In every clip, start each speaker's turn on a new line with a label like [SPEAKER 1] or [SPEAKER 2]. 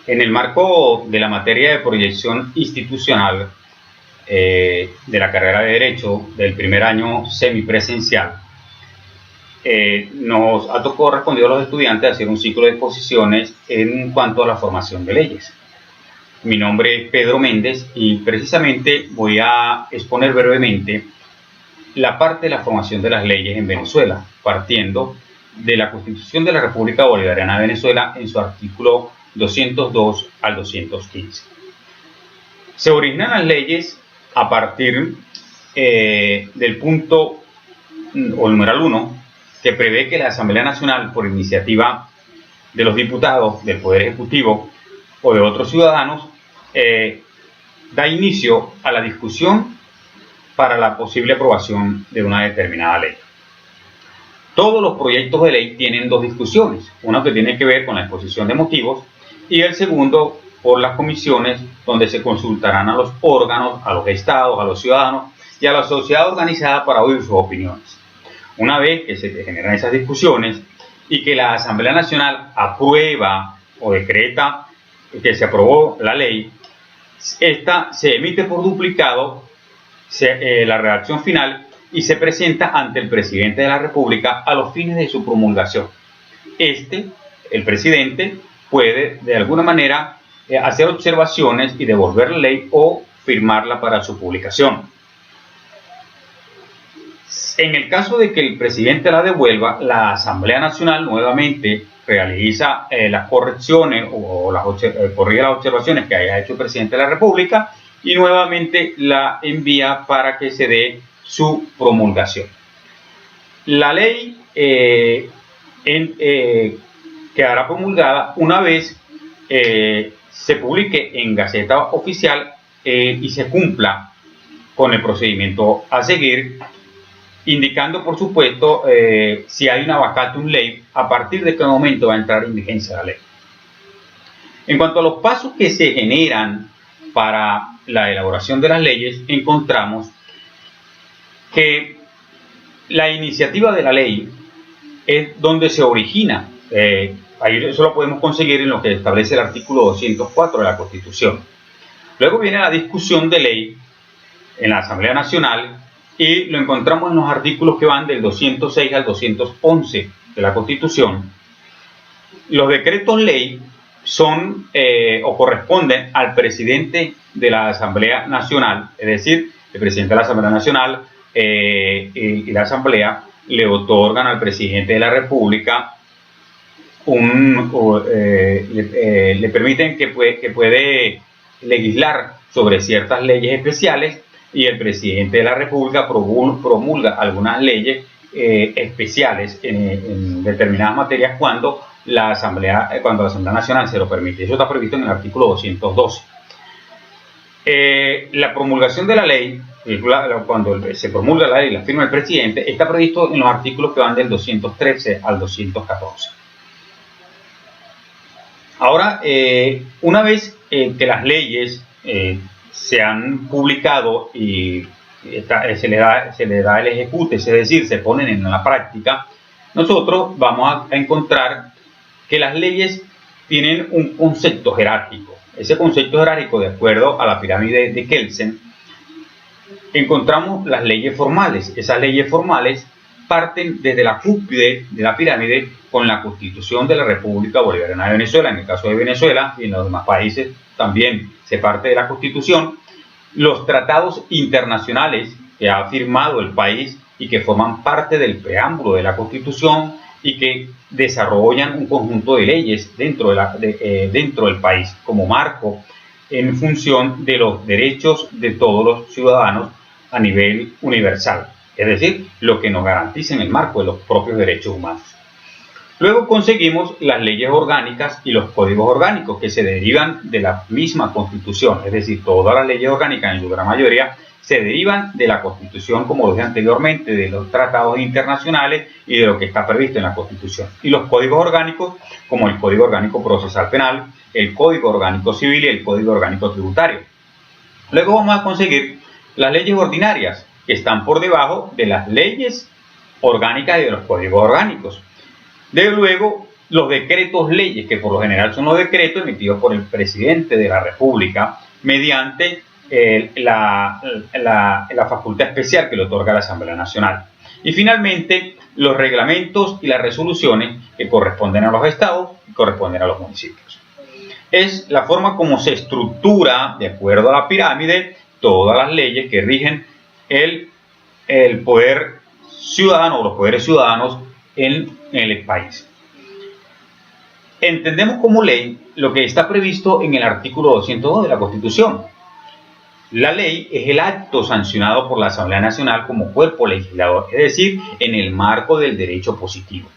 [SPEAKER 1] En el marco de la materia de proyección institucional de la carrera de Derecho del primer año semipresencial, nos ha correspondido a los estudiantes hacer un ciclo de exposiciones en cuanto a la formación de leyes. Mi nombre es Pedro Méndez y precisamente voy a exponer brevemente la parte de la formación de las leyes en Venezuela, partiendo de la Constitución de la República Bolivariana de Venezuela en su artículo 202 al 215. Se originan las leyes a partir del punto o el numeral 1, que prevé que la Asamblea Nacional, por iniciativa de los diputados, del Poder Ejecutivo o de otros ciudadanos, da inicio a la discusión para la posible aprobación de una determinada ley. Todos los proyectos de ley tienen dos discusiones, una que tiene que ver con la exposición de motivos y el segundo por las comisiones, donde se consultarán a los órganos, a los estados, a los ciudadanos y a la sociedad organizada para oír sus opiniones. Una vez que se generan esas discusiones y que la Asamblea Nacional aprueba o decreta que se aprobó la ley, esta se emite por duplicado la redacción final y se presenta ante el presidente de la República a los fines de su promulgación. El presidente, puede de alguna manera hacer observaciones y devolver la ley o firmarla para su publicación. En el caso de que el presidente la devuelva, la Asamblea Nacional nuevamente realiza las correcciones o corrige las observaciones que haya hecho el presidente de la República y nuevamente la envía para que se dé su promulgación. La ley quedará promulgada una vez se publique en Gaceta Oficial y se cumpla con el procedimiento a seguir, indicando, por supuesto, si hay una vacatum ley, a partir de qué momento va a entrar en vigencia la ley. En cuanto a los pasos que se generan para la elaboración de las leyes, encontramos que la iniciativa de la ley es donde se origina. Ahí eso lo podemos conseguir en lo que establece el artículo 204 de la Constitución. Luego viene la discusión de ley en la Asamblea Nacional y lo encontramos en los artículos que van del 206 al 211 de la Constitución. Los decretos ley son o corresponden al presidente de la Asamblea Nacional, es decir, el presidente de la Asamblea Nacional y la Asamblea le otorgan al presidente de la República le permiten que puede legislar sobre ciertas leyes especiales y el presidente de la República promulga algunas leyes especiales en determinadas materias cuando la Asamblea Nacional se lo permite. Eso está previsto en el artículo 212. La promulgación de la ley, cuando se promulga la ley y la firma el presidente, está previsto en los artículos que van del 213 al 214. Ahora, una vez que las leyes se han publicado y se le da el ejecute, es decir, se ponen en la práctica, nosotros vamos a encontrar que las leyes tienen un concepto jerárquico. Ese concepto jerárquico, de acuerdo a la pirámide de Kelsen, encontramos las leyes formales. Esas leyes formales parten desde la cúspide de la pirámide con la Constitución de la República Bolivariana de Venezuela. En el caso de Venezuela y en los demás países también se parte de la Constitución. Los tratados internacionales que ha firmado el país y que forman parte del preámbulo de la Constitución y que desarrollan un conjunto de leyes dentro del país como marco en función de los derechos de todos los ciudadanos a nivel universal, es decir, lo que nos garantiza en el marco de los propios derechos humanos. Luego conseguimos las leyes orgánicas y los códigos orgánicos que se derivan de la misma Constitución, es decir, todas las leyes orgánicas en su gran mayoría se derivan de la Constitución, como lo dije anteriormente, de los tratados internacionales y de lo que está previsto en la Constitución. Y los códigos orgánicos, como el Código Orgánico Procesal Penal, el Código Orgánico Civil y el Código Orgánico Tributario. Luego vamos a conseguir las leyes ordinarias, que están por debajo de las leyes orgánicas y de los códigos orgánicos. Luego los decretos leyes, que por lo general son los decretos emitidos por el presidente de la República mediante la facultad especial que le otorga la Asamblea Nacional. Y finalmente, los reglamentos y las resoluciones que corresponden a los estados y corresponden a los municipios. Es la forma como se estructura, de acuerdo a la pirámide, todas las leyes que rigen el poder ciudadano o los poderes ciudadanos en el país. Entendemos como ley lo que está previsto en el artículo 202 de la Constitución. La ley es el acto sancionado por la Asamblea Nacional como cuerpo legislador, es decir, en el marco del derecho positivo.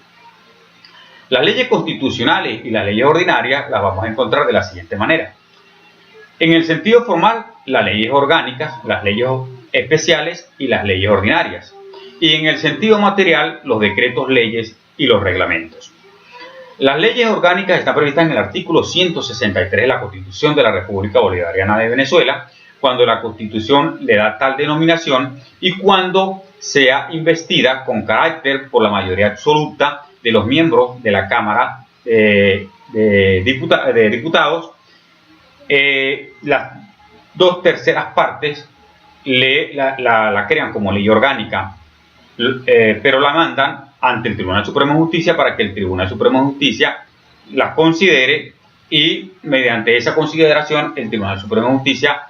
[SPEAKER 1] Las leyes constitucionales y las leyes ordinarias las vamos a encontrar de la siguiente manera. En el sentido formal, las leyes orgánicas, las leyes especiales y las leyes ordinarias. Y en el sentido material, los decretos leyes y los reglamentos. Las leyes orgánicas están previstas en el artículo 163 de la Constitución de la República Bolivariana de Venezuela, cuando la Constitución le da tal denominación y cuando sea investida con carácter por la mayoría absoluta de los miembros de la Cámara de Diputados. Las 2/3 partes la crean como ley orgánica, pero la mandan ante el Tribunal Supremo de Justicia para que el Tribunal Supremo de Justicia las considere y mediante esa consideración el Tribunal Supremo de Justicia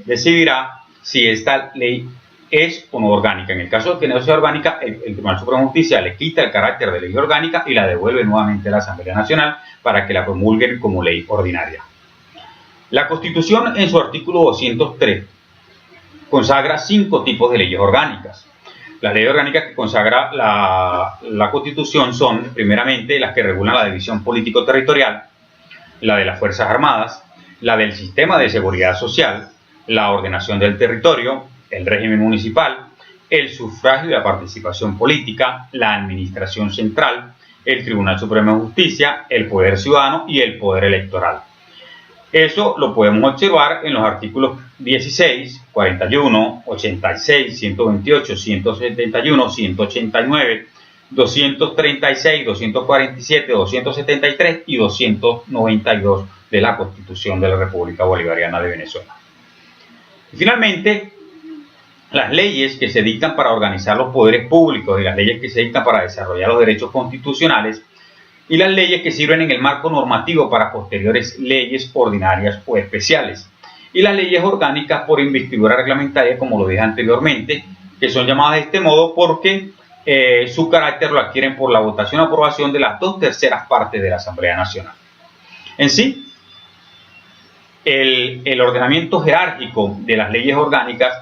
[SPEAKER 1] decidirá si esta ley es o no orgánica. En el caso de que no sea orgánica, el Tribunal Supremo de Justicia le quita el carácter de ley orgánica y la devuelve nuevamente a la Asamblea Nacional para que la promulguen como ley ordinaria. La Constitución, en su artículo 203, consagra 5 tipos de leyes orgánicas. Las leyes orgánicas que consagra la Constitución son, primeramente, las que regulan la división político-territorial, la de las Fuerzas Armadas, la del sistema de seguridad social, la ordenación del territorio, el régimen municipal, el sufragio y la participación política, la administración central, el Tribunal Supremo de Justicia, el poder ciudadano y el poder electoral. Eso lo podemos observar en los artículos 16, 41, 86, 128, 171, 189, 236, 247, 273 y 292 de la Constitución de la República Bolivariana de Venezuela. Y finalmente, las leyes que se dictan para organizar los poderes públicos y las leyes que se dictan para desarrollar los derechos constitucionales y las leyes que sirven en el marco normativo para posteriores leyes ordinarias o especiales, y las leyes orgánicas por investidura reglamentaria, como lo dije anteriormente, que son llamadas de este modo porque su carácter lo adquieren por la votación o aprobación de las 2/3 partes de la Asamblea Nacional. En sí, el ordenamiento jerárquico de las leyes orgánicas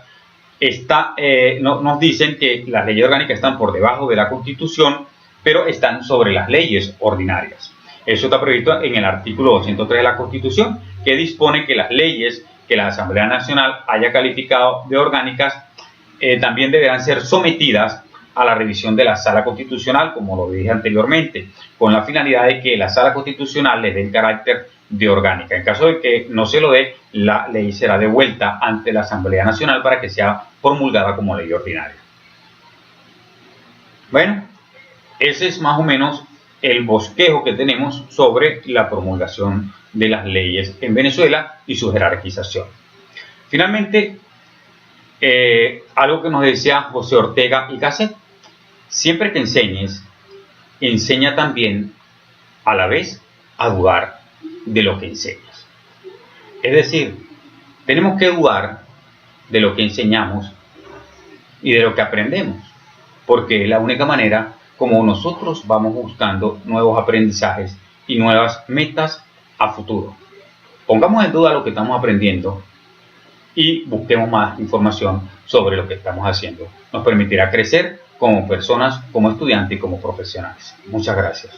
[SPEAKER 1] nos dicen que las leyes orgánicas están por debajo de la Constitución, pero están sobre las leyes ordinarias. Eso está previsto en el artículo 203 de la Constitución, que dispone que las leyes que la Asamblea Nacional haya calificado de orgánicas también deberán ser sometidas a la revisión de la Sala Constitucional, como lo dije anteriormente, con la finalidad de que la Sala Constitucional les dé el carácter de orgánica. En caso de que no se lo dé, la ley será devuelta ante la Asamblea Nacional para que sea promulgada como ley ordinaria. Bueno, ese es más o menos el bosquejo que tenemos sobre la promulgación de las leyes en Venezuela y su jerarquización. Finalmente, algo que nos decía José Ortega y Gasset: siempre que enseñes, enseña también a la vez a dudar de lo que enseñas. Es decir, tenemos que dudar de lo que enseñamos y de lo que aprendemos, porque es la única manera como nosotros vamos buscando nuevos aprendizajes y nuevas metas a futuro. Pongamos en duda lo que estamos aprendiendo y busquemos más información sobre lo que estamos haciendo. Nos permitirá crecer como personas, como estudiantes y como profesionales. Muchas gracias.